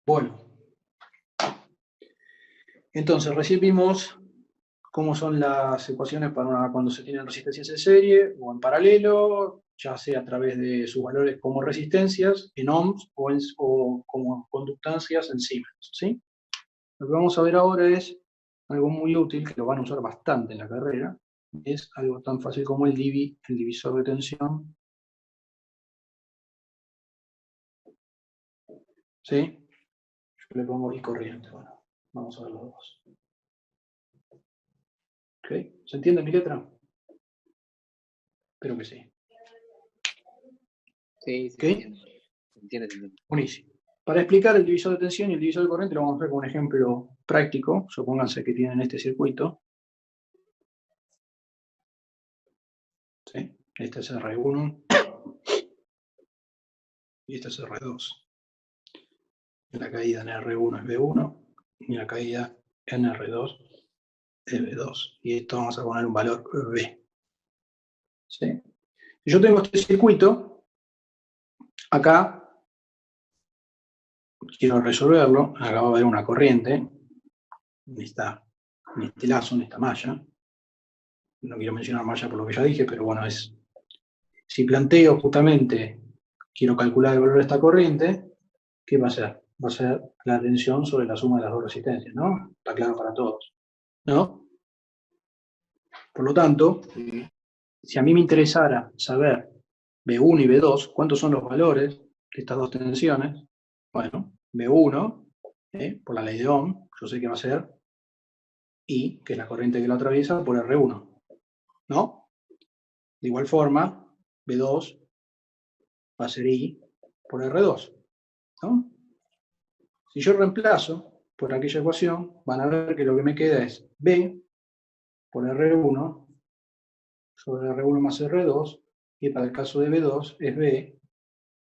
Bueno, entonces recién vimos cómo son las ecuaciones para cuando se tienen resistencias en serie o en paralelo, ya sea a través de sus valores como resistencias, en ohms o como conductancias en Siemens, ¿sí? Lo que vamos a ver ahora es algo muy útil, que lo van a usar bastante en la carrera, es algo tan fácil como el divisor de tensión, ¿sí? Yo le pongo I corriente, bueno, vamos a ver los dos. ¿Ok? ¿Se entiende mi letra? Espero que sí. Sí, ¿Ok? se entiende. Buenísimo. Para explicar el divisor de tensión y el divisor de corriente lo vamos a hacer con un ejemplo práctico. Supónganse que tienen este circuito. ¿Sí? Este es R1 y este es R2. La caída en R1 es B1 y la caída en R2 es B2. Y esto vamos a poner un valor B. ¿Sí? Si yo tengo este circuito, acá quiero resolverlo. Acá va a haber una corriente en este lazo, en esta malla. No quiero mencionar malla por lo que ya dije, pero bueno, si planteo justamente, quiero calcular el valor de esta corriente, ¿qué va a ser? Va a ser la tensión sobre la suma de las dos resistencias, ¿no? Está claro para todos, ¿no? Por lo tanto, si a mí me interesara saber B1 y B2, ¿cuántos son los valores de estas dos tensiones? Bueno, B1, por la ley de Ohm, yo sé que va a ser I, que es la corriente que lo atraviesa, por R1, ¿no? De igual forma, B2 va a ser I por R2, ¿no? Si yo reemplazo por aquella ecuación, van a ver que lo que me queda es B por R1 sobre R1 más R2, y para el caso de B2 es B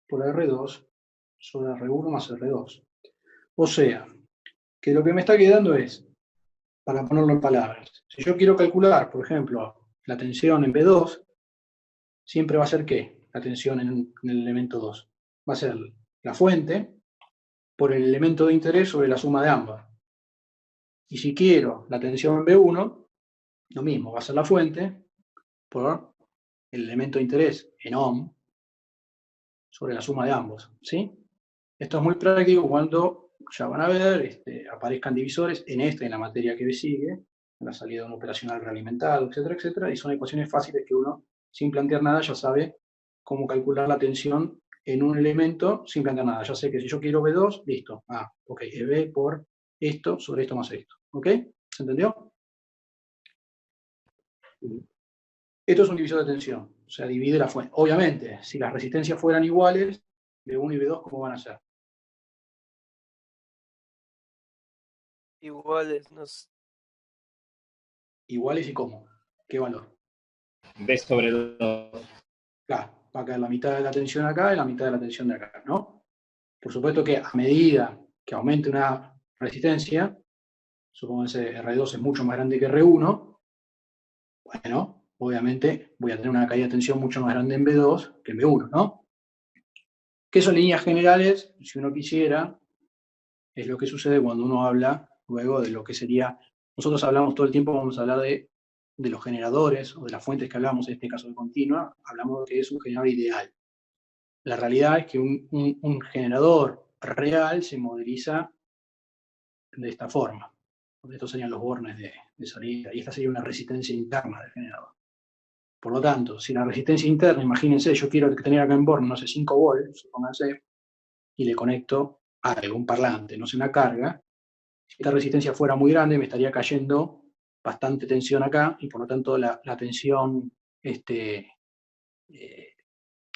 por R2 sobre R1 más R2. O sea, que lo que me está quedando es, para ponerlo en palabras, si yo quiero calcular, por ejemplo, la tensión en B2, siempre va a ser ¿qué? La tensión en el elemento 2. Va a ser la fuente por el elemento de interés sobre la suma de ambas. Y si quiero la tensión en B1, lo mismo, va a ser la fuente por el elemento de interés en ohm sobre la suma de ambos, ¿sí? Esto es muy práctico cuando, ya van a ver, aparezcan divisores en esta y en la materia que sigue, en la salida de un operacional realimentado, etcétera, etcétera, y son ecuaciones fáciles que uno, sin plantear nada, ya sabe cómo calcular la tensión en un elemento sin plantear nada. Ya sé que si yo quiero B2, listo. Ah, ok, es B por esto sobre esto más esto. ¿Ok? ¿Se entendió? Esto es un divisor de tensión, o sea, divide la fuente. Obviamente, si las resistencias fueran iguales, B1 y B2, ¿cómo van a ser? Iguales, Iguales y cómo. ¿Qué valor? B sobre 2. Claro, va a caer la mitad de la tensión acá y la mitad de la tensión de acá, ¿no? Por supuesto que a medida que aumente una resistencia, supónganse R2 es mucho más grande que R1, bueno, obviamente voy a tener una caída de tensión mucho más grande en B2 que en B1, ¿no? Que eso en líneas generales, si uno quisiera, es lo que sucede cuando uno habla luego de lo que sería, nosotros hablamos todo el tiempo, vamos a hablar de los generadores o de las fuentes que hablamos, en este caso de continua, hablamos de que es un generador ideal. La realidad es que un generador real se modeliza de esta forma. Estos serían los bornes de salida, y esta sería una resistencia interna del generador. Por lo tanto, si la resistencia interna, imagínense, yo quiero tener acá en borne, no sé, 5 volts, supónganse, y le conecto a algún parlante, no sé, una carga, si esta resistencia fuera muy grande, me estaría cayendo bastante tensión acá, y por lo tanto la tensión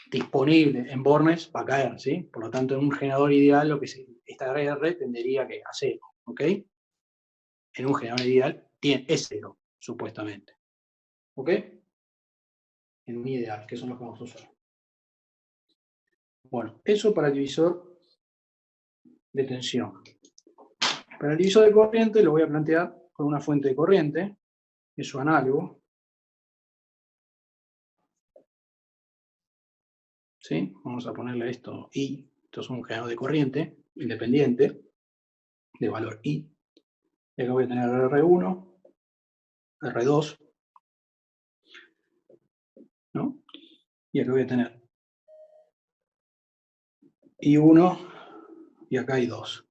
disponible en bornes va a caer, ¿sí? Por lo tanto, en un generador ideal, esta R tendería a cero, ¿ok? En un generador ideal es cero, supuestamente. ¿Ok? En un ideal, que son los que vamos a usar. Bueno, eso para el divisor de tensión. Para el divisor de corriente lo voy a plantear con una fuente de corriente, es su análogo. ¿Sí? Vamos a ponerle esto I, esto es un generador de corriente independiente. de valor I. Y acá voy a tener R1, R2, ¿no? Y acá voy a tener I1 y acá I2.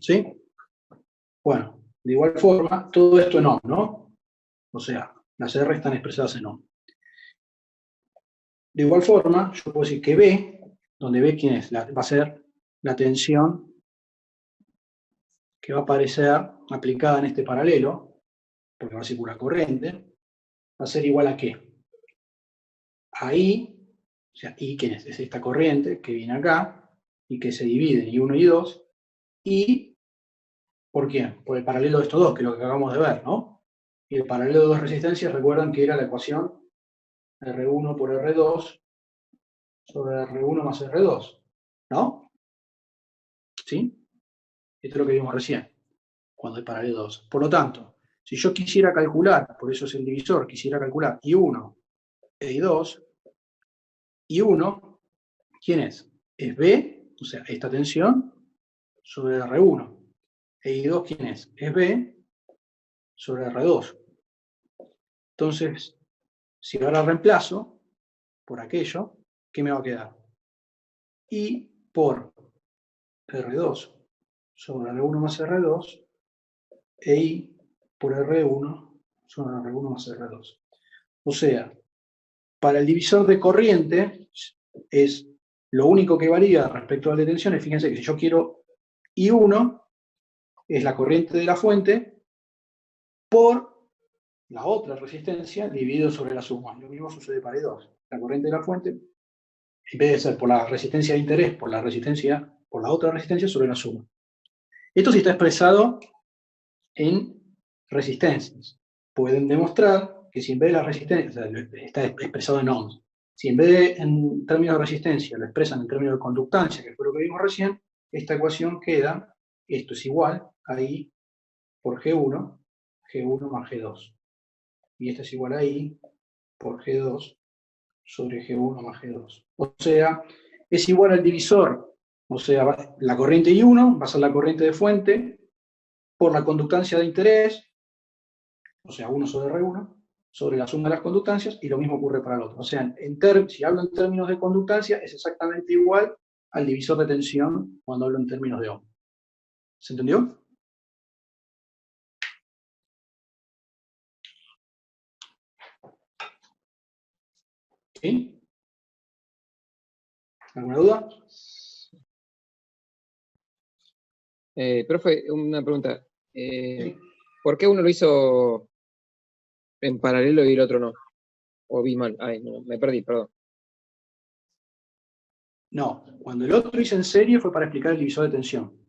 ¿Sí? Bueno, de igual forma, todo esto en ohm, ¿no? O sea, las R están expresadas en ohm. De igual forma, yo puedo decir que B, donde B, ¿quién es? Va a ser la tensión que va a aparecer aplicada en este paralelo, porque va a circular corriente, va a ser igual a ¿qué? A I, o sea, I, ¿quién es? Es esta corriente que viene acá y que se divide en I1 y I2, y ¿por quién? Por el paralelo de estos dos, que es lo que acabamos de ver, ¿no? Y el paralelo de dos resistencias, recuerdan que era la ecuación R1 por R2 sobre R1 más R2, ¿no? ¿Sí? Esto es lo que vimos recién, cuando hay paralelo 2. Por lo tanto, si yo quisiera calcular, por eso es el divisor, quisiera calcular I1 e I2, I1, ¿quién es? Es B, o sea, esta tensión, sobre R1. E I2, ¿quién es? Es B sobre R2. Entonces, si ahora reemplazo por aquello, ¿qué me va a quedar? I por R2 sobre R1 más R2 e I por R1 sobre R1 más R2. O sea, para el divisor de corriente es lo único que varía respecto a la de tensiones. Fíjense que si yo quiero I1 es la corriente de la fuente por la otra resistencia dividido sobre la suma. Lo mismo sucede para I2. La corriente de la fuente, en vez de ser por la resistencia de interés, por la resistencia, por la otra resistencia sobre la suma. Esto sí está expresado en resistencias. Pueden demostrar que si en vez de la resistencia, o sea, está expresado en ohms, si en vez de en términos de resistencia lo expresan en términos de conductancia, que fue lo que vimos recién, esta ecuación queda, esto es igual a I por G1, G1 más G2. Y esto es igual a I por G2 sobre G1 más G2. O sea, es igual al divisor. O sea, la corriente I1 va a ser la corriente de fuente por la conductancia de interés, o sea, 1 sobre R1, sobre la suma de las conductancias, y lo mismo ocurre para el otro. O sea, si hablo en términos de conductancia, es exactamente igual al divisor de tensión cuando hablo en términos de ohm. ¿Se entendió? ¿Sí? ¿Alguna duda? Profe, una pregunta. Sí. ¿Por qué uno lo hizo en paralelo y el otro no? ¿O vi mal? Ay, no, me perdí, perdón. No, cuando el otro hice en serie fue para explicar el divisor de tensión,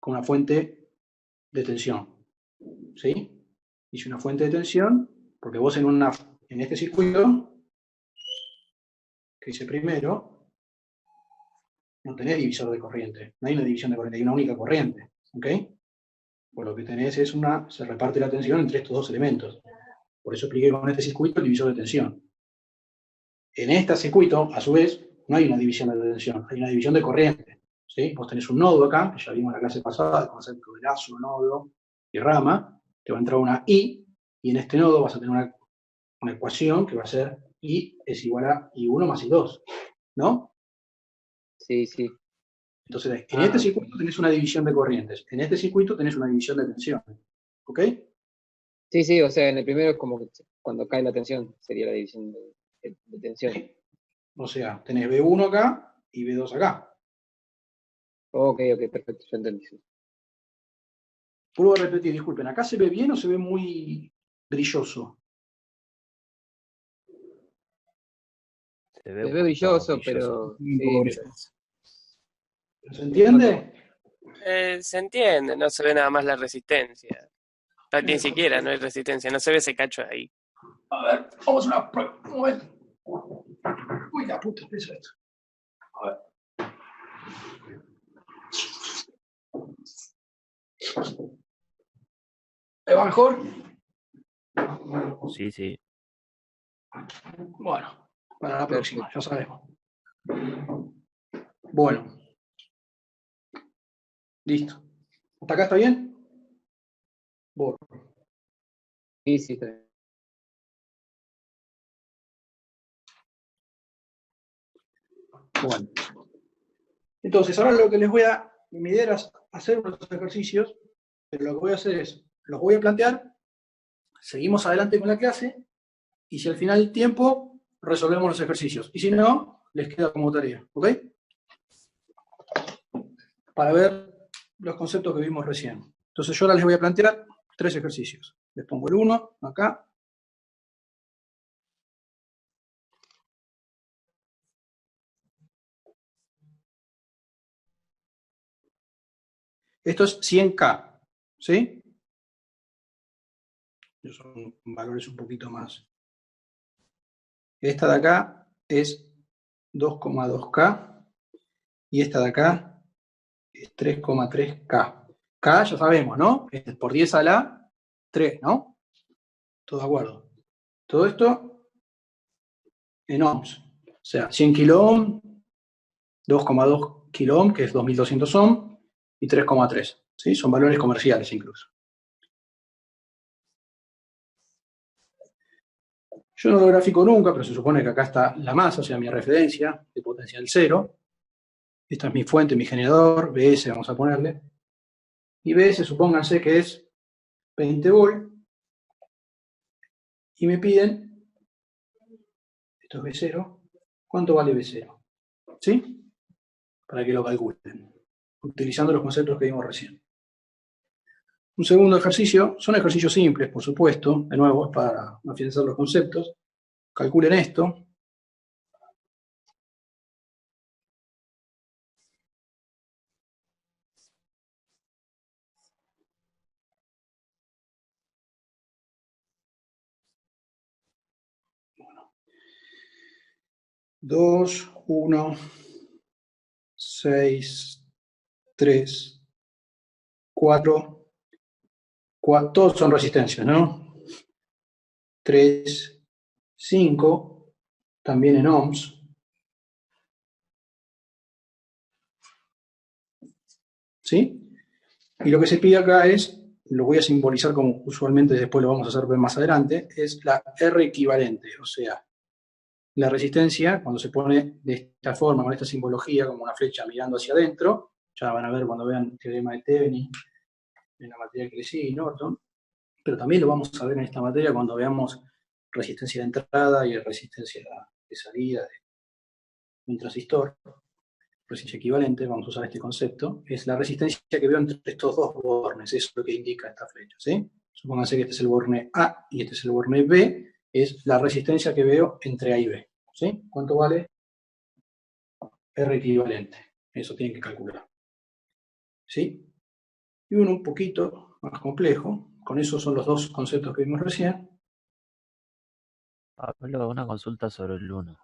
con una fuente de tensión. ¿Sí? Hice una fuente de tensión, porque vos en este circuito, que hice primero, no tenés divisor de corriente, no hay una división de corriente, hay una única corriente. ¿Ok? Por lo que tenés es se reparte la tensión entre estos dos elementos. Por eso expliqué con este circuito el divisor de tensión. En este circuito, a su vez, no hay una división de tensión, hay una división de corriente. ¿Sí? Vos tenés un nodo acá, que ya vimos en la clase pasada, el concepto de lazo, nodo y rama, te va a entrar una I, y en este nodo vas a tener una ecuación que va a ser I es igual a I1 más I2, ¿no? Sí, sí. Entonces, en este circuito tenés una división de corrientes, en este circuito tenés una división de tensión. ¿Ok? Sí, sí, o sea, en el primero es como que cuando cae la tensión sería la división de tensión. ¿Sí? O sea, tenés B1 acá y B2 acá. Ok, perfecto, ya entendí. Sí. Vuelvo a repetir, disculpen, ¿acá se ve bien o se ve muy brilloso? Se ve Se un ve poquito brilloso, brilloso. pero sí, ¿Se entiende? Se entiende, no se ve nada más la resistencia. Ni siquiera no hay resistencia, no se ve ese cacho ahí. A ver, vamos a una prueba. Un momento. Uy, la puta, ¿qué es esto? A ver. ¿Me va mejor? Sí, sí. Bueno, para la próxima, perfecto. ya sabemos. Bueno. Listo. ¿Hasta acá está bien? Borro. Sí, sí, está bien. Bueno. Entonces, ahora lo que les voy a... Mi idea era hacer unos ejercicios, pero lo que voy a hacer es, los voy a plantear, seguimos adelante con la clase, y si al final del tiempo resolvemos los ejercicios. Y si no, les queda como tarea, ¿ok? Para ver los conceptos que vimos recién. Entonces yo ahora les voy a plantear 3 ejercicios. Les pongo el 1 acá. Esto es 100K, ¿sí? Son valores un poquito más. Esta de acá es 2,2K y esta de acá es 3,3K. K ya sabemos, ¿no? Es por 10 a la 3, ¿no? ¿Todo de acuerdo? Todo esto en ohms. O sea, 100 kilo ohm, 2,2 kilo ohm, que es 2200 ohm, y 3,3. ¿Sí? Son valores comerciales incluso. Yo no lo grafico nunca, pero se supone que acá está la masa, o sea, mi referencia de potencial cero. Esta es mi fuente, mi generador, BS vamos a ponerle. Y BS, supónganse que es 20 volt. Y me piden, esto es B0, ¿cuánto vale B0? ¿Sí? Para que lo calculen, utilizando los conceptos que vimos recién. Un segundo ejercicio, son ejercicios simples, por supuesto, de nuevo, es para afianzar los conceptos. Calculen esto. Bueno. 2, 1, 6, 3, 4, todos son resistencias, ¿no? 3, 5, también en ohms. ¿Sí? Y lo que se pide acá es, lo voy a simbolizar como usualmente después lo vamos a hacer más adelante, es la R equivalente, o sea, la resistencia, cuando se pone de esta forma, con esta simbología, como una flecha mirando hacia adentro, ya van a ver cuando vean el teorema de Thevenin en la materia que les sigue y Norton, pero también lo vamos a ver en esta materia cuando veamos resistencia de entrada y resistencia de salida de un transistor. Resistencia equivalente, vamos a usar este concepto, es la resistencia que veo entre estos dos bornes, eso es lo que indica esta flecha, ¿sí? Supónganse que este es el borne A y este es el borne B, es la resistencia que veo entre A y B, ¿sí? ¿Cuánto vale? R equivalente, eso tienen que calcular, ¿sí? Y uno un poquito más complejo, con esos son los dos conceptos que vimos recién. Pablo, una consulta sobre el 1.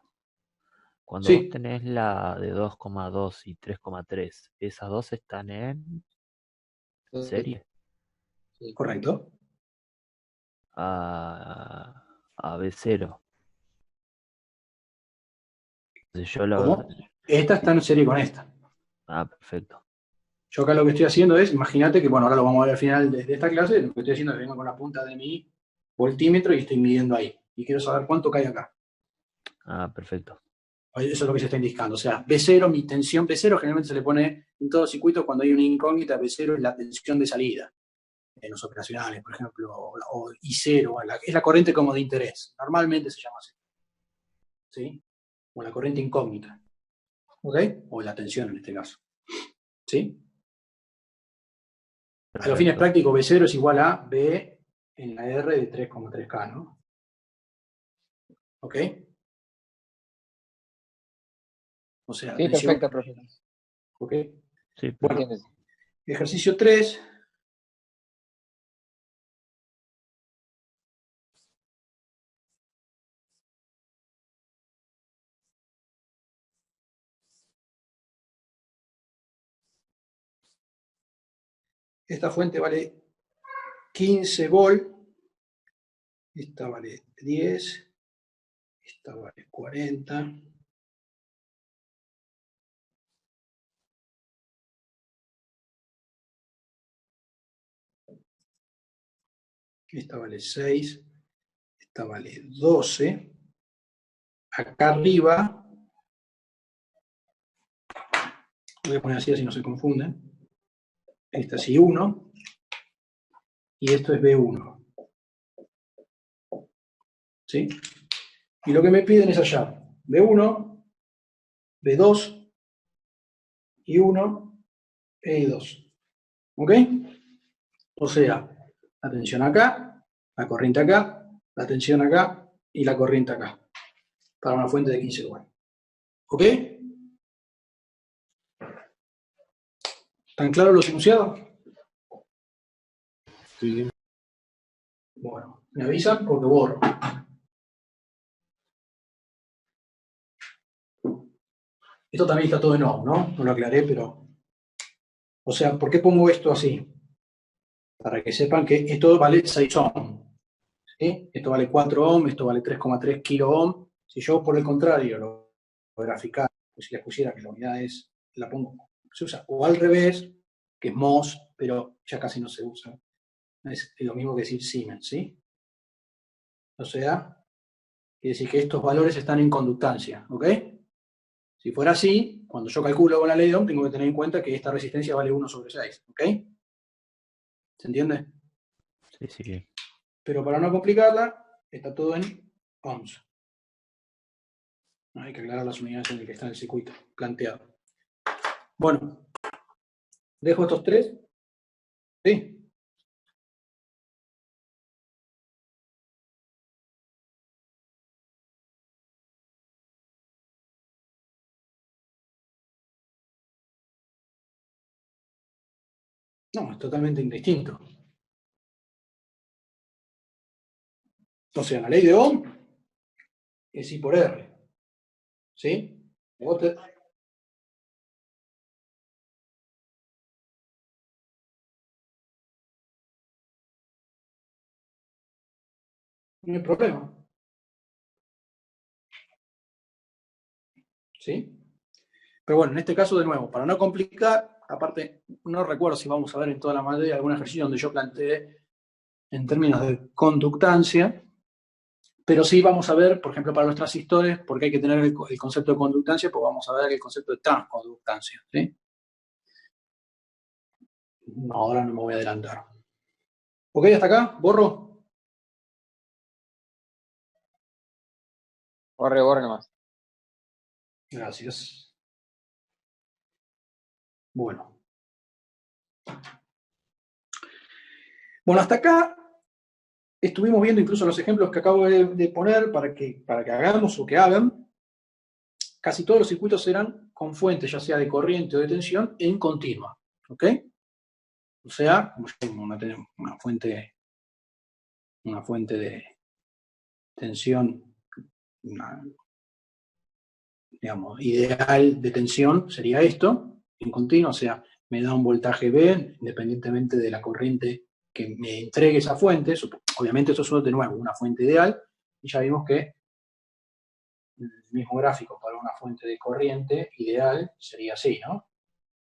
Cuando vos Sí, tenés la de 2,2 y 3,3, ¿esas dos están en Sí, serie? sí. correcto. A B0. Entonces yo lo... ¿Cómo? Esta está en serie con esta. Ah, perfecto. Yo acá lo que estoy haciendo es, imagínate que, bueno, ahora lo vamos a ver al final de esta clase, lo que estoy haciendo es vengo con la punta de mi voltímetro y estoy midiendo ahí. Y quiero saber cuánto cae acá. Ah, perfecto. Eso es lo que se está indicando. O sea, B0, mi tensión B0 generalmente se le pone en todos los circuitos cuando hay una incógnita. B0 es la tensión de salida. En los operacionales, por ejemplo, o I0, es la corriente como de interés. Normalmente se llama así. ¿Sí? O la corriente incógnita. ¿Ok? O la tensión en este caso. ¿Sí? A los fines Perfecto. prácticos, B0 es igual a B en la R de 3,3K, ¿no? ¿Ok? O sea, Sí, tensión. perfecto, profe. ¿Ok? Sí, Bueno, perfecto. ejercicio 3. Esta fuente vale 15 volt. Esta vale 10. Esta vale 40. esta vale 6, esta vale 12. Acá arriba, voy a poner así si no se confunden. Esta es I1 y esto es B1. ¿Sí? Y lo que me piden es allá B1, B2, I1 e I2. ¿Ok? O sea, la tensión acá, la corriente acá, la tensión acá y la corriente acá. Para una fuente de 15 volts. ¿Ok? ¿Están claros los enunciados? Sí. Bueno, me avisan porque borro. Esto también está todo en ohm, ¿no? No lo aclaré, pero... O sea, ¿por qué pongo esto así? Para que sepan que esto vale 6 ohm. ¿Sí? Esto vale 4 ohm, esto vale 3,3 kilo ohm. Si yo, por el contrario, lo graficara, pues si les pusiera que la unidad es, la pongo, se usa o al revés, que es Mohs, pero ya casi no se usa. Es lo mismo que decir Siemens, ¿sí? O sea, quiere decir que estos valores están en conductancia, ¿ok? Si fuera así, cuando yo calculo con la ley de Ohm, tengo que tener en cuenta que esta resistencia vale 1/6, ¿ok? ¿Se entiende? Sí, sí. Pero para no complicarla, está todo en ohms. Hay que aclarar las unidades en las que está el circuito planteado. Bueno, dejo estos tres. Sí. No, es totalmente indistinto. O sea, la ley de Ohm es I por R. ¿Sí? No hay problema. ¿Sí? Pero bueno, en este caso, de nuevo, para no complicar, aparte, no recuerdo si vamos a ver en toda la materia algún ejercicio donde yo planteé en términos de conductancia, pero sí vamos a ver, por ejemplo, para los transistores, porque hay que tener el concepto de conductancia, pues vamos a ver el concepto de transconductancia. ¿Sí? No, ahora no me voy a adelantar. ¿Ok? ¿Hasta acá? ¿Borro? Borre nomás. Gracias. Bueno. Bueno, hasta acá estuvimos viendo incluso los ejemplos que acabo de poner para que hagamos o que hagan. Casi todos los circuitos eran con fuentes, ya sea de corriente o de tensión, en continua. ¿Ok? O sea, una fuente de tensión, digamos, ideal de tensión sería esto, en continuo, o sea, me da un voltaje B, independientemente de la corriente que me entregue esa fuente. Obviamente esto es de nuevo una fuente ideal, y ya vimos que el mismo gráfico para una fuente de corriente ideal sería así, ¿no?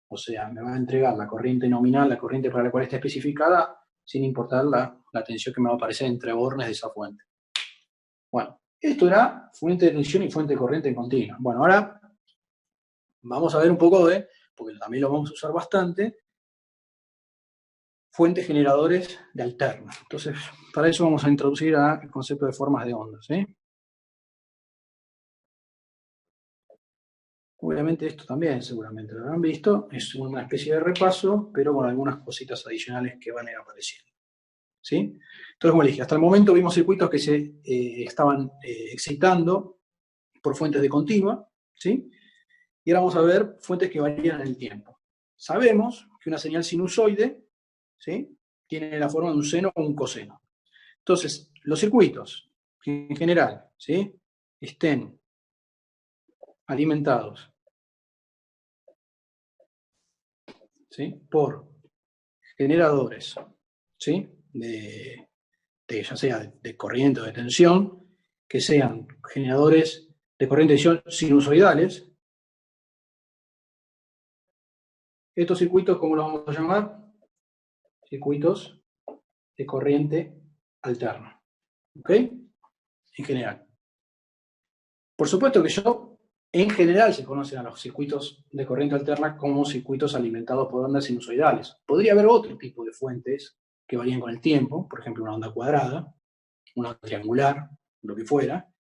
O sea, me va a entregar la corriente nominal, la corriente para la cual está especificada, sin importar la tensión que me va a aparecer entre bornes de esa fuente. Bueno, esto era fuente de tensión y fuente de corriente en continua. Bueno, ahora vamos a ver un poco porque también lo vamos a usar bastante, fuentes generadores de alterna. Entonces, para eso vamos a introducir el concepto de formas de ondas. Obviamente esto también seguramente lo habrán visto, es una especie de repaso, pero con algunas cositas adicionales que van a ir apareciendo. ¿Sí? Entonces, como les dije, hasta el momento vimos circuitos que se estaban excitando por fuentes de continua, ¿sí? Y ahora vamos a ver fuentes que varían en el tiempo. Sabemos que una señal sinusoide, ¿sí?, tiene la forma de un seno o un coseno. Entonces, los circuitos que en general, ¿sí?, estén alimentados, ¿sí?, por generadores, ¿sí?, ya sea de corriente o de tensión, que sean generadores de corriente de tensión sinusoidales. Estos circuitos, ¿cómo los vamos a llamar? Circuitos de corriente alterna. ¿Ok? En general. Por supuesto que en general se conocen a los circuitos de corriente alterna como circuitos alimentados por ondas sinusoidales. Podría haber otro tipo de fuentes que varían con el tiempo, por ejemplo una onda cuadrada, una onda triangular, lo que fuera,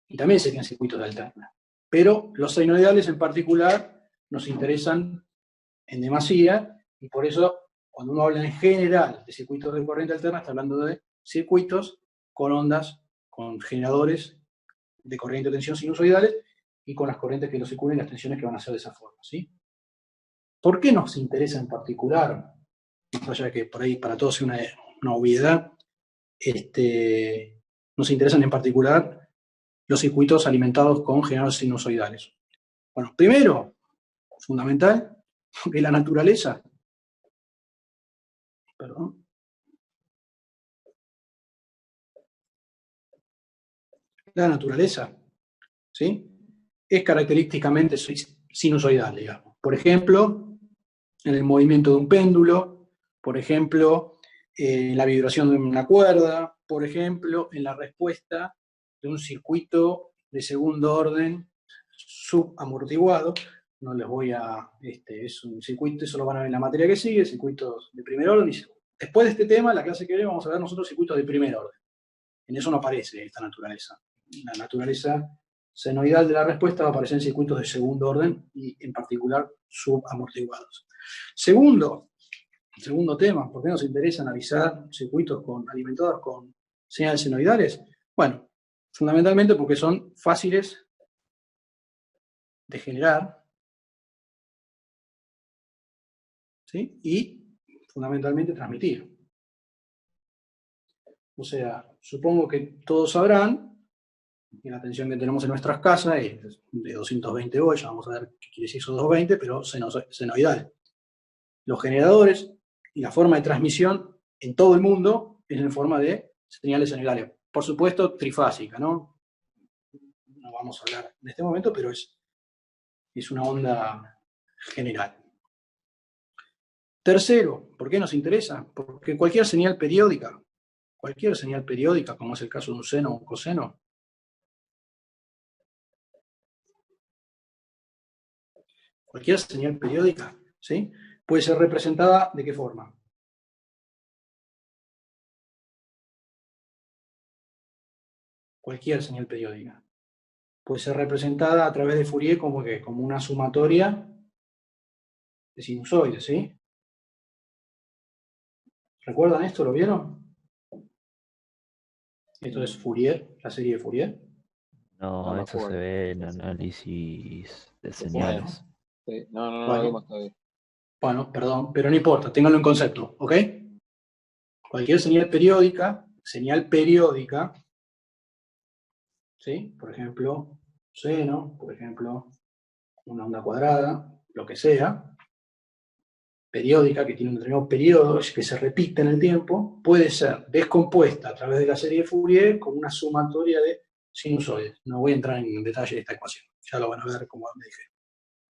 y también serían circuitos de alterna. Pero los senoidales en particular nos interesan en demasía, y por eso cuando uno habla en general de circuitos de corriente alterna, está hablando de circuitos con ondas, con generadores de corriente de tensión sinusoidales y con las corrientes que los circulan y las tensiones que van a ser de esa forma, ¿sí? ¿Por qué nos interesa en particular, más allá de que por ahí para todos es una obviedad, nos interesan en particular los circuitos alimentados con generadores sinusoidales? Bueno, primero, fundamental, que la naturaleza, ¿sí? Es característicamente sinusoidal, digamos. Por ejemplo, en el movimiento de un péndulo, por ejemplo, en la vibración de una cuerda, por ejemplo, en la respuesta de un circuito de segundo orden subamortiguado. No les voy a... es un circuito, eso lo van a ver en la materia que sigue, circuitos de primer orden. Y después de este tema, la clase que viene, vamos a ver nosotros circuitos de primer orden. En eso no aparece esta naturaleza. La naturaleza senoidal de la respuesta va a aparecer en circuitos de segundo orden y en particular subamortiguados. Segundo tema, ¿por qué nos interesa analizar circuitos alimentados con señales senoidales? Bueno, fundamentalmente porque son fáciles de generar, ¿sí? Y fundamentalmente transmitir. O sea, supongo que todos sabrán que la tensión que tenemos en nuestras casas es de 220 volts, vamos a ver qué quiere decir eso 220, pero senoidal. Los generadores y la forma de transmisión en todo el mundo es en forma de señales senoidales. Por supuesto, trifásica, ¿no? No vamos a hablar en este momento, pero es una onda general. Tercero, ¿por qué nos interesa? Porque cualquier señal periódica, como es el caso de un seno o un coseno, cualquier señal periódica, ¿sí? Puede ser representada ¿de qué forma? Cualquier señal periódica. Puede ser representada a través de Fourier como una sumatoria de sinusoides, ¿sí? ¿Recuerdan esto? ¿Lo vieron? Esto es Fourier, la serie de Fourier. No, me eso se acuerdo. ve en análisis de señales. Sí. No, Bueno. vimos todavía. Bueno, perdón, pero no importa, ténganlo en concepto, ¿ok? Cualquier señal periódica, ¿sí? Por ejemplo, seno, por ejemplo, una onda cuadrada, lo que sea, periódica, que tiene un determinado periodo, que se repite en el tiempo, puede ser descompuesta a través de la serie de Fourier como una sumatoria de sinusoides. No voy a entrar en detalle de esta ecuación, ya lo van a ver como me dije.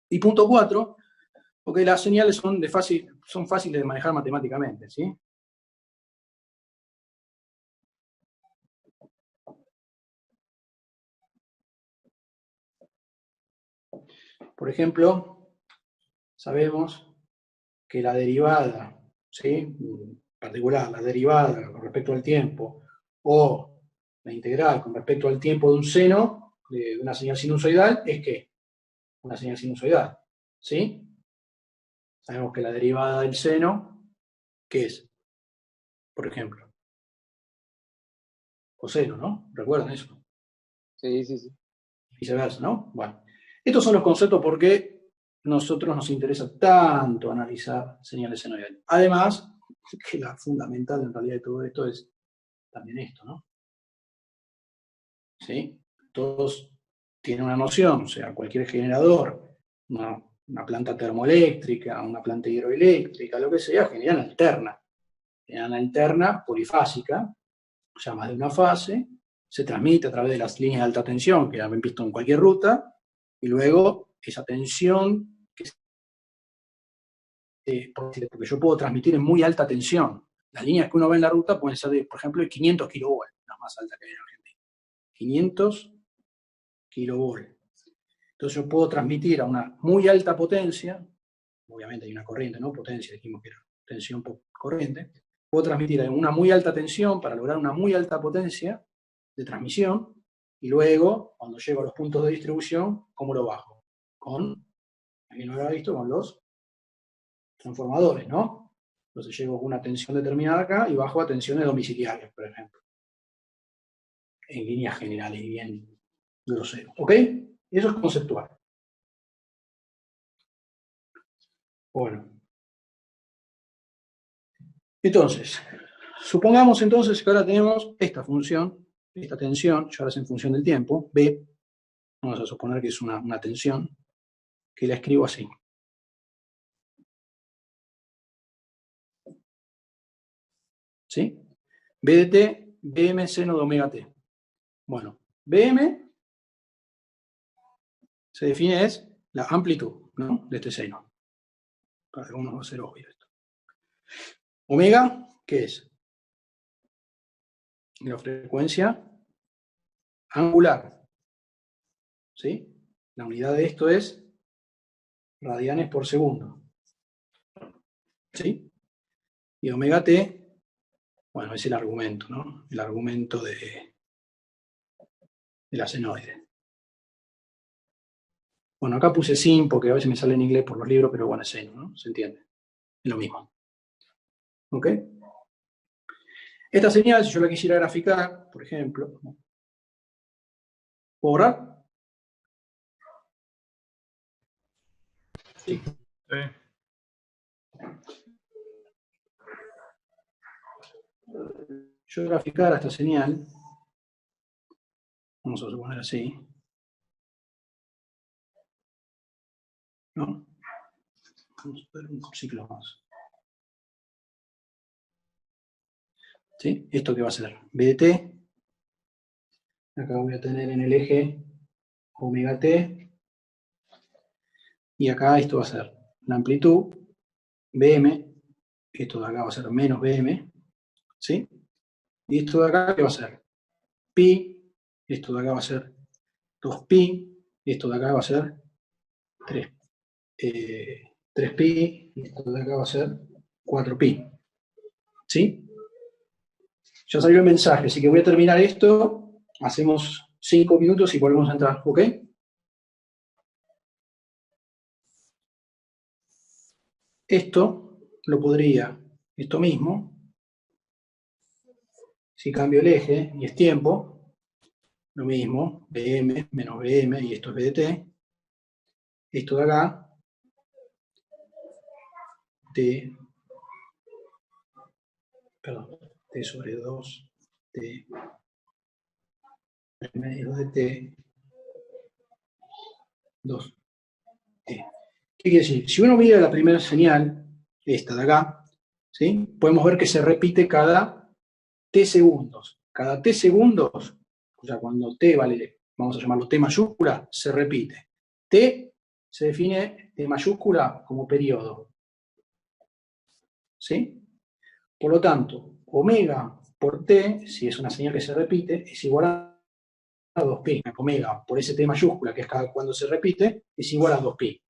Y punto 4, porque las señales son fáciles de manejar matemáticamente, ¿sí? Por ejemplo, sabemos que la derivada, ¿sí? En particular, la derivada con respecto al tiempo o la integral con respecto al tiempo de un seno de una señal sinusoidal es ¿qué? Una señal sinusoidal, ¿sí? Sabemos que la derivada del seno, ¿qué es? Por ejemplo, coseno, ¿no? ¿Recuerdan eso? Sí. Viceversa, ¿no? Bueno, estos son los conceptos por qué nosotros nos interesa tanto analizar señales senoidales. Además, que la fundamental en realidad de todo esto es también esto, ¿no? ¿Sí? Todos tienen una noción, o sea, cualquier generador, una planta termoeléctrica, una planta hidroeléctrica, lo que sea, generan alterna polifásica, o sea, más de una fase, se transmite a través de las líneas de alta tensión que han visto en cualquier ruta, y luego esa tensión, porque yo puedo transmitir en muy alta tensión, Las líneas que uno ve en la ruta pueden ser, por ejemplo, de 500 kilovolt, la más alta que hay en Argentina. 500 kilovolt. Entonces yo puedo transmitir a una muy alta potencia, obviamente hay una corriente, ¿no? Potencia, dijimos que era tensión por corriente. Puedo transmitir a una muy alta tensión para lograr una muy alta potencia de transmisión, y luego, cuando llego a los puntos de distribución, ¿cómo lo bajo? Alguien lo habrá visto, con los transformadores, ¿no? Entonces llego con una tensión determinada acá y bajo a tensiones domiciliarias, por ejemplo. En líneas generales y bien grosero. ¿Ok? Eso es conceptual. Bueno. Entonces, supongamos entonces que ahora tenemos esta función, esta tensión, ya ahora es en función del tiempo, B. Vamos a suponer que es una tensión, que la escribo así. ¿Sí? B de t, Bm seno de omega t. Bueno, Bm se define es la amplitud, ¿no? De este seno. Para algunos va a ser obvio esto. Omega, ¿qué es? La frecuencia angular. ¿Sí? La unidad de esto es radianes por segundo. ¿Sí? Y omega t, bueno, es el argumento, ¿no? El argumento de la senoide. Bueno, acá puse sin porque a veces me sale en inglés por los libros, pero bueno, es seno, ¿no? ¿Se entiende? Es lo mismo. ¿Ok? Esta señal, si yo la quisiera graficar, por ejemplo, ¿puedo borrar? Sí. Yo graficar esta señal, vamos a suponer así, ¿no? Vamos a ver un ciclo más. ¿Sí? ¿Esto qué va a ser? B de t. Acá voy a tener en el eje omega t. Y acá esto va a ser la amplitud, Bm. Esto de acá va a ser menos Bm. ¿Sí? Y esto de acá, ¿qué va a ser? Pi. Esto de acá va a ser 2pi. Esto de acá va a ser 3pi. Y esto de acá va a ser 4pi. ¿Sí? Ya salió el mensaje, así que voy a terminar esto. Hacemos 5 minutos y volvemos a entrar. ¿Ok? Esto lo podría, esto mismo, si cambio el eje y es tiempo, lo mismo, Bm menos Bm, y esto es B de t. Esto de acá, T sobre 2, T medio de T, 2, T. ¿Qué quiere decir? Si uno mira la primera señal, esta de acá, ¿sí? Podemos ver que se repite cada t segundos. Cada t segundos, o sea, cuando t vale, vamos a llamarlo t mayúscula, se repite. T se define t mayúscula como periodo. ¿Sí? Por lo tanto, omega por t, si es una señal que se repite, es igual a 2pi. Omega por ese t mayúscula, que es cada cuando se repite, es igual a 2pi.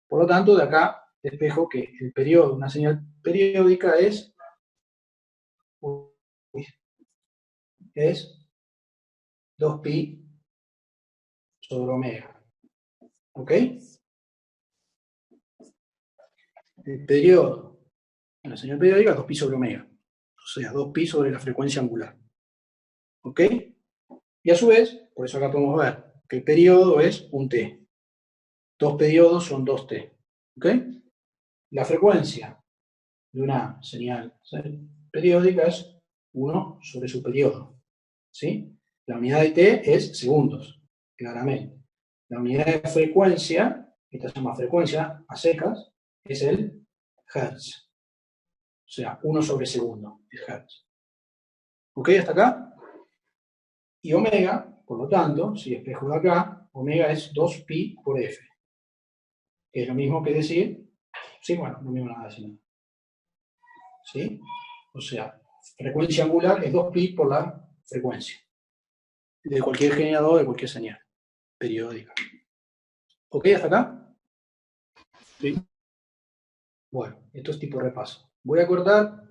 Por lo tanto, de acá despejo que el periodo de una señal periódica es 2pi sobre omega. ¿Ok? El periodo de la señal periódica es 2pi sobre omega. O sea, 2pi sobre la frecuencia angular. ¿Ok? Y a su vez, por eso acá podemos ver que el periodo es un t. 2 periodos son 2t. ¿Ok? La frecuencia de una señal periódica es 1 sobre su periodo. ¿Sí? La unidad de t es segundos, claramente. La unidad de frecuencia, esta se llama frecuencia a secas, es el hertz. O sea, 1 sobre segundo es hertz. ¿Ok? Hasta acá. Y omega, por lo tanto, si espejo de acá, omega es 2pi por f. Que es lo mismo que decir, sí, bueno, no mismo nada, sino. ¿Sí? O sea, frecuencia angular es 2pi por la frecuencia de cualquier generador, de cualquier señal periódica. ¿Ok hasta acá? Sí. Bueno, esto es tipo repaso. Voy a cortar